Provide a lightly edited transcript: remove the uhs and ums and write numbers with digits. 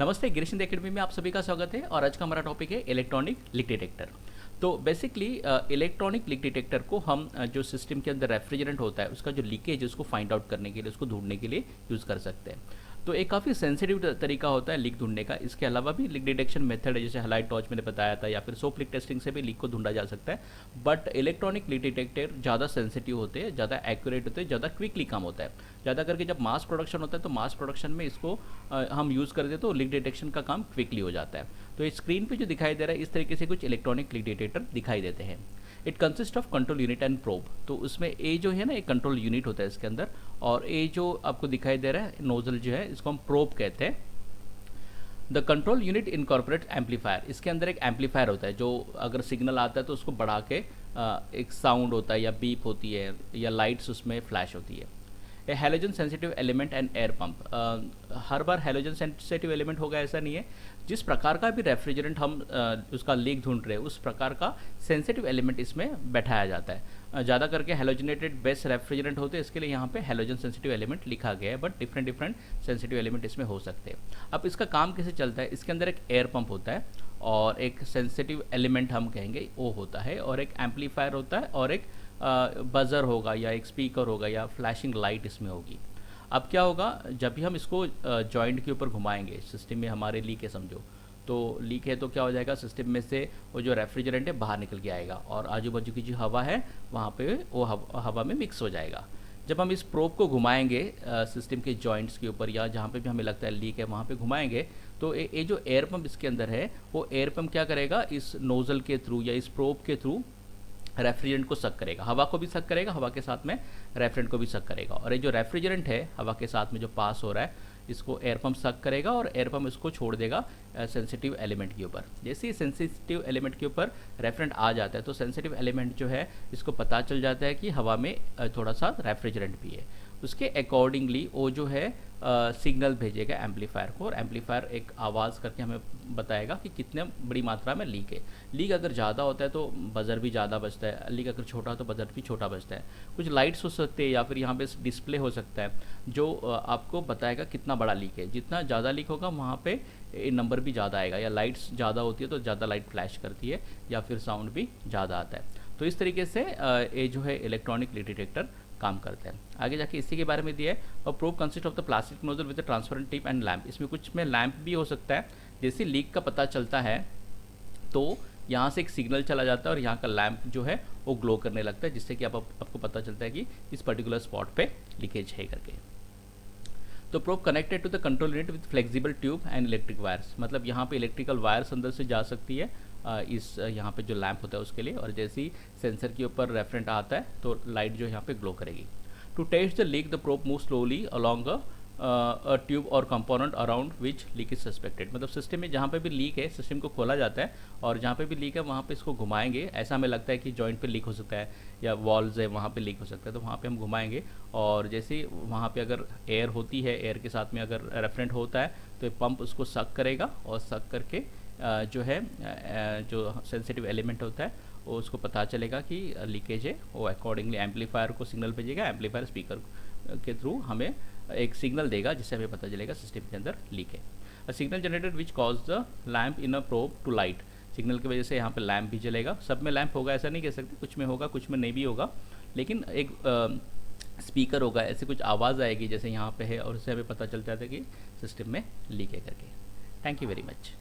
नमस्ते, गिरीश एकेडमी में आप सभी का स्वागत है। और आज का हमारा टॉपिक है इलेक्ट्रॉनिक लीक डिटेक्टर। तो बेसिकली इलेक्ट्रॉनिक लीक डिटेक्टर को हम जो सिस्टम के अंदर रेफ्रिजरेंट होता है उसका जो लीकेज है उसको फाइंड आउट करने के लिए, उसको ढूंढने के लिए यूज़ कर सकते हैं। तो एक काफ़ी सेंसिटिव तरीका होता है लीक ढूंढने का। इसके अलावा भी लीक डिटेक्शन मेथड है, जैसे हाइलाइट टॉर्च मैंने बताया था, या फिर सोप लीक टेस्टिंग से भी लीक को ढूंढा जा सकता है। बट इलेक्ट्रॉनिक लीक डिटेक्टर ज़्यादा सेंसिटिव होते हैं, ज़्यादा एक्यूरेट होते हैं, ज़्यादा क्विकली काम होता है। ज़्यादा करके जब मास प्रोडक्शन होता है तो मास प्रोडक्शन में इसको हम यूज़ करते हैं तो लीक डिटेक्शन का काम क्विकली हो जाता है। तो इस स्क्रीन पे जो दिखाई दे रहा है इस तरीके से कुछ इलेक्ट्रॉनिक लीक डिटेक्टर दिखाई देते हैं। It consist of control unit and probe. तो उसमें ए जो है ना, एक कंट्रोल यूनिट होता है इसके अंदर, और ए जो आपको दिखाई दे रहा है नोजल जो है इसको हम प्रोब कहते हैं। The control unit incorporate amplifier. इसके अंदर एक एम्पलीफायर होता है जो अगर सिग्नल आता है तो उसको बढ़ा के एक साउंड होता है, या बीप होती है, या लाइट्स उसमें फ्लैश होती है। A halogen sensitive element and air pump. हर बार हैलोजन सेंसिटिव एलिमेंट होगा ऐसा नहीं है। जिस प्रकार का भी रेफ्रिजरेंट हम उसका लीक ढूंढ रहे हैं उस प्रकार का सेंसिटिव एलिमेंट इसमें बैठाया जाता है। ज़्यादा करके हैलोजनेटेड बेस्ट रेफ्रिजरेंट होते हैं, इसके लिए यहाँ पे हैलोजन सेंसिटिव एलिमेंट लिखा गया है, but different different sensitive element इसमें हो सकते हैं। अब इसका काम कैसे चलता है, इसके अंदर एक एयर पंप होता है और एक सेंसिटिव एलिमेंट हम कहेंगे वो होता है, और एक एम्पलीफायर होता है, और एक बज़र होगा, या एक स्पीकर होगा, या फ्लैशिंग लाइट इसमें होगी। अब क्या होगा, जब भी हम इसको जॉइंट के ऊपर घुमाएंगे, सिस्टम में हमारे लीक है समझो, तो लीक है तो क्या हो जाएगा, सिस्टम में से वो जो रेफ्रिजरेंट है बाहर निकल के आएगा, और आजू बाजू की जो हवा है वहाँ पे वो हवा में मिक्स हो जाएगा। जब हम इस प्रोब को घुमाएंगे सिस्टम के जॉइंट्स के ऊपर, या जहाँ पे भी हमें लगता है लीक है वहाँ पे घुमाएंगे, तो ये जो एयर पंप इसके अंदर है वो एयर पंप क्या करेगा, इस नोज़ल के थ्रू या इस प्रोब के थ्रू रेफ्रिजरेंट को सक करेगा, हवा को भी सक करेगा, हवा के साथ में रेफ्रिजरेंट को भी सक करेगा। और ये जो रेफ्रिजरेंट है हवा के साथ में जो पास हो रहा है इसको एयर पंप सक करेगा, और एयर पंप इसको छोड़ देगा सेंसिटिव एलिमेंट के ऊपर। जैसे ही सेंसिटिव एलिमेंट के ऊपर रेफ्रिजरेंट आ जाता है तो सेंसिटिव एलिमेंट जो है इसको पता चल जाता है कि हवा में थोड़ा सा रेफ्रिजरेंट भी है। उसके अकॉर्डिंगली वो जो है सिग्नल भेजेगा एम्पलीफायर को, और एम्पलीफायर एक आवाज़ करके हमें बताएगा कि कितने बड़ी मात्रा में लीक है। लीक अगर ज़्यादा होता है तो बज़र भी ज़्यादा बजता है, लीक अगर छोटा हो तो बज़र भी छोटा बजता है। कुछ लाइट्स हो सकते हैं, या फिर यहाँ पे डिस्प्ले हो सकता है जो आपको बताएगा कितना बड़ा लीक है। जितना ज़्यादा लीक होगा वहाँ पे नंबर भी ज़्यादा आएगा, या लाइट्स ज़्यादा होती है तो ज़्यादा लाइट फ्लैश करती है, या फिर साउंड भी ज़्यादा आता है। तो इस तरीके से ये जो है इलेक्ट्रॉनिक लीक डिटेक्टर काम करते हैं। आगे जाके इसी के बारे में दिया है, और probe consist of the plastic nozzle with transparent tip and lamp. इसमें कुछ में लैंप भी हो सकता है। जैसे लीक का पता चलता है तो यहाँ से एक सिग्नल चला जाता है और यहाँ का लैंप जो है वो ग्लो करने लगता है, जिससे कि आपको पता चलता है कि इस पर्टिकुलर स्पॉट पे लीकेज है करके। तो probe connected to the control unit with flexible tube and electric wires. मतलब यहाँ पे इलेक्ट्रिकल वायर्स अंदर से जा सकती है इस यहाँ पे जो लैंप होता है उसके लिए, और जैसे ही सेंसर के ऊपर रेफरेंट आता है तो लाइट जो यहाँ पे ग्लो करेगी। To test the leak the probe move slowly along a tube और component around which leak is suspected. मतलब सिस्टम में जहाँ पे भी लीक है सिस्टम को खोला जाता है, और जहाँ पे भी लीक है वहाँ पे इसको घुमाएंगे। ऐसा हमें लगता है कि जॉइंट पे लीक हो सकता है, या वॉल्स है वहाँ पे लीक हो सकता है, तो वहाँ पे हम घुमाएंगे, और जैसे वहाँ पे अगर एयर होती है, एयर के साथ में अगर रेफरेंट होता है तो पंप उसको सक करेगा, और सक करके जो है जो सेंसिटिव एलिमेंट होता है वो उसको पता चलेगा कि लीकेज है, वो अकॉर्डिंगली एम्पलीफायर को सिग्नल भेजेगा। एम्पलीफायर स्पीकर के थ्रू हमें एक सिग्नल देगा जिससे हमें पता चलेगा सिस्टम के अंदर लीक है। A signal generated which cause the lamp in a probe to light. Signal की वजह से यहाँ पे लैंप भी जलेगा। सब में लैंप होगा ऐसा नहीं कह सकते, कुछ में होगा कुछ में नहीं भी होगा, लेकिन एक स्पीकर होगा, ऐसे कुछ आवाज़ आएगी जैसे यहाँ पे है, और उससे हमें पता चल जाता है कि सिस्टम में लीक है करके। Thank you very much.